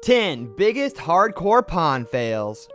10 biggest hardcore pawn fails.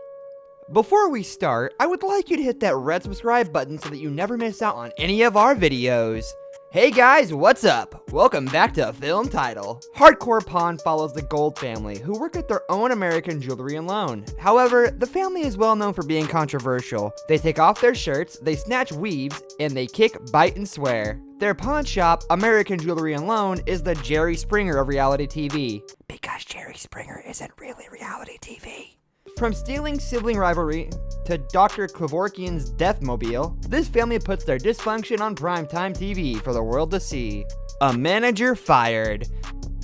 Before we start, I would like you to hit that red subscribe button so that you never miss out on any of our videos. Hey guys, what's up? Welcome back to Film Title. Hardcore Pawn follows the Gold family, who work at their own American Jewelry and Loan. However, the family is well known for being controversial. They take off their shirts, they snatch weaves, and they kick, bite, and swear. Their pawn shop, American Jewelry and Loan, is the Jerry Springer of reality TV. Because Jerry Springer isn't really reality TV. From stealing sibling rivalry to Dr. Kevorkian's Deathmobile, this family puts their dysfunction on primetime TV for the world to see. A manager fired.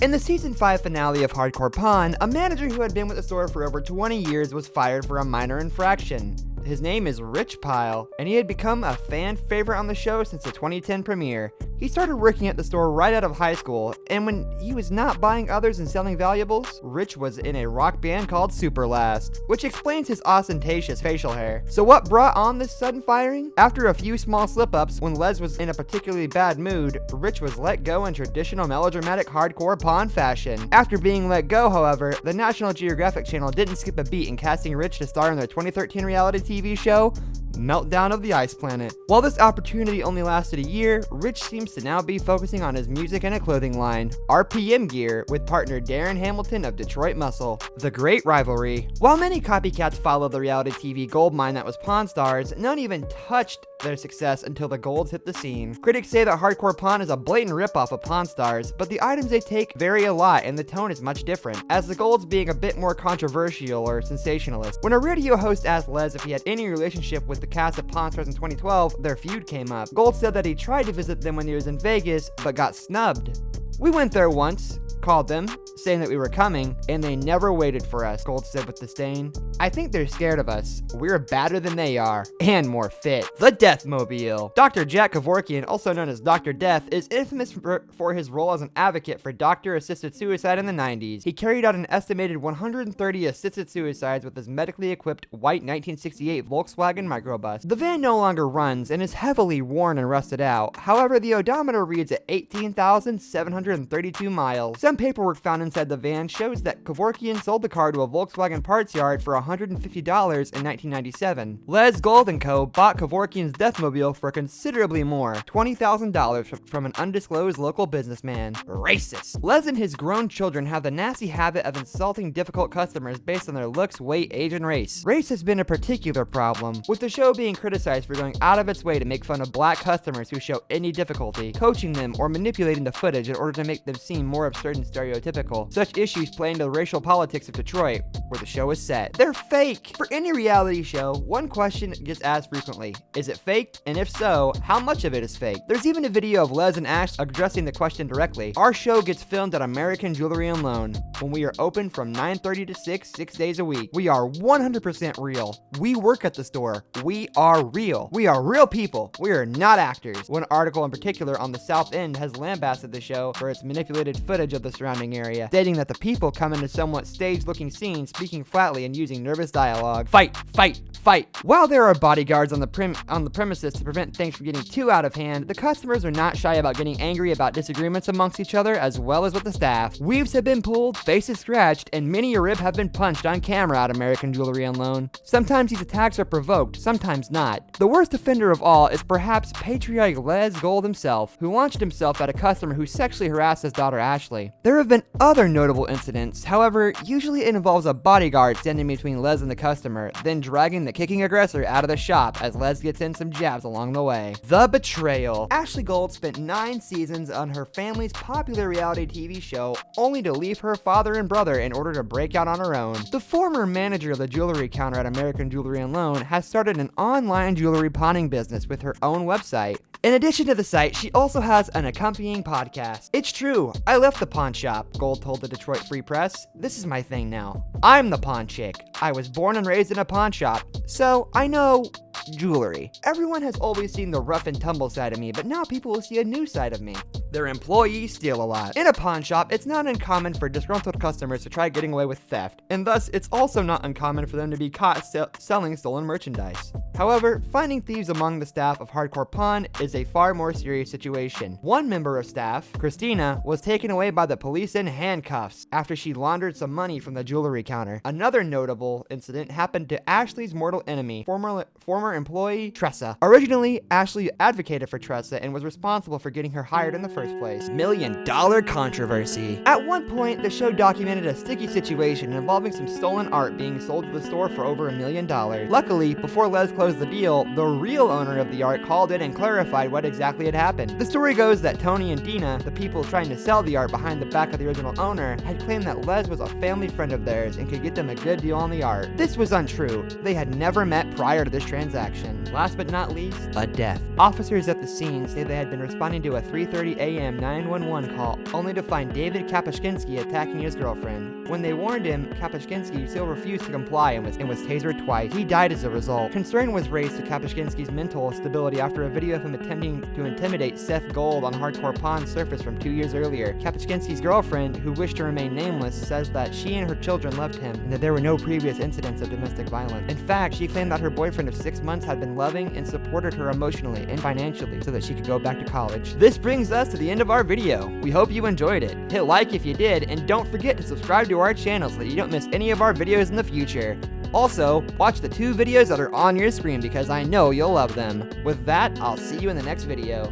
In the season 5 finale of Hardcore Pawn, a manager who had been with the store for over 20 years was fired for a minor infraction. His name is Rich Pyle, and he had become a fan favorite on the show since the 2010 premiere. He started working at the store right out of high school, and when he was not buying others and selling valuables, Rich was in a rock band called Superlast, which explains his ostentatious facial hair. So what brought on this sudden firing? After a few small slip-ups, when Les was in a particularly bad mood, Rich was let go in traditional melodramatic hardcore pawn fashion. After being let go, however, the National Geographic Channel didn't skip a beat in casting Rich to star in their 2013 reality TV show, Meltdown of the Ice Planet. While this opportunity only lasted a year, Rich seems to now be focusing on his music and a clothing line, RPM Gear, with partner Darren Hamilton of Detroit Muscle. The Great Rivalry. While many copycats followed the reality TV goldmine that was Pawn Stars, none even touched their success until the Golds hit the scene. Critics say that Hardcore Pawn is a blatant ripoff of Pawn Stars, but the items they take vary a lot and the tone is much different, as the Golds being a bit more controversial or sensationalist. When a radio host asked Les if he had any relationship with the cast of Pawn Stars in 2012, their feud came up. Gold said that he tried to visit them when he was in Vegas, but got snubbed. "We went there once, called them, saying that we were coming, and they never waited for us," Gold said with disdain. "I think they're scared of us. We're badder than they are, and more fit." The Deathmobile. Dr. Jack Kevorkian, also known as Dr. Death, is infamous for his role as an advocate for doctor-assisted suicide in the 90s. He carried out an estimated 130 assisted suicides with his medically equipped white 1968 Volkswagen microbus. The van no longer runs and is heavily worn and rusted out. However, the odometer reads at 18,732 miles. Some paperwork found inside the van shows that Kevorkian sold the car to a Volkswagen parts yard for $150 in 1997. Les Gold & Co. bought Kevorkian's Deathmobile for considerably more, $20,000 from an undisclosed local businessman. Racist. Les and his grown children have the nasty habit of insulting difficult customers based on their looks, weight, age, and race. Race has been a particular problem, with the show being criticized for going out of its way to make fun of black customers who show any difficulty, coaching them, or manipulating the footage in order to make them seem more absurd and stereotypical. Such issues play into the racial politics of Detroit, where the show is set. They're fake! For any reality show, one question gets asked frequently: is it fake? And if so, how much of it is fake? There's even a video of Les and Ash addressing the question directly. Our show gets filmed at American Jewelry and Loan, when we are open from 9:30 to 6 days a week. We are 100% real. We work at the store. We are real. We are real people. We are not actors. One article in particular on the South End has lambasted the show for its manipulated footage of the surrounding area, stating that the people come into somewhat staged-looking scenes speaking flatly and using nervous dialogue. Fight, fight, fight. While there are bodyguards on the premises to prevent things from getting too out of hand, the customers are not shy about getting angry about disagreements amongst each other as well as with the staff. Weaves have been pulled, faces scratched, and many a rib have been punched on camera at American Jewelry and Loan. Sometimes these attacks are provoked, sometimes not. The worst offender of all is perhaps patriotic Les Gold himself, who launched himself at a customer who sexually harassed his daughter Ashley. There have been other notable incidents, however, usually it involves a bodyguard standing between Les and the customer, then dragging the kicking aggressor out of the shop as Les gets in some jabs along the way. The Betrayal. Ashley Gold spent 9 seasons on her family's popular reality TV show, only to leave her father and brother in order to break out on her own. The former manager of the jewelry counter at American Jewelry and Loan has started an online jewelry pawning business with her own website. In addition to the site, she also has an accompanying podcast. "It's true, I left the pawn shop," Gold told the Detroit Free Press. "This is my thing now. I'm the pawn chick. I was born and raised in a pawn shop, so I know jewelry. Everyone has always seen the rough and tumble side of me, but now people will see a new side of me." their employees steal a lot. In a pawn shop, it's not uncommon for disgruntled customers to try getting away with theft, and thus it's also not uncommon for them to be caught selling stolen merchandise. However, finding thieves among the staff of Hardcore Pawn is a far more serious situation. One member of staff, Christina, was taken away by the police in handcuffs after she laundered some money from the jewelry counter. Another notable incident happened to Ashley's mortal enemy, former employee Tressa. Originally, Ashley advocated for Tressa and was responsible for getting her hired in the first place. $1 million controversy. At one point, the show documented a sticky situation involving some stolen art being sold to the store for over $1 million. Luckily, before Les closed the deal, the real owner of the art called in and clarified what exactly had happened. The story goes that Tony and Dina, the people trying to sell the art behind the back of the original owner, had claimed that Les was a family friend of theirs and could get them a good deal on the art. This was untrue. They had never met prior to this transaction. Last but not least, a death. Officers at the scene say they had been responding to a 3:30 a.m. 911 call only to find David Kapuscinski attacking his girlfriend. When they warned him, Kapuscinski still refused to comply and was tasered twice. He died as a result. Concern was raised to Kapuscinski's mental stability after a video of him attempting to intimidate Seth Gold on Hardcore Pawn surfaced from 2 years earlier. Kapuscinski's girlfriend, who wished to remain nameless, says that she and her children loved him and that there were no previous incidents of domestic violence. In fact, she claimed that her boyfriend of 6 months had been loving and supported her emotionally and financially so that she could go back to college. This brings us to the end of our video. We hope you enjoyed it. Hit like if you did, and don't forget to subscribe to our channel so that you don't miss any of our videos in the future. Also, watch the 2 videos that are on your screen because I know you'll love them. With that, I'll see you in the next video.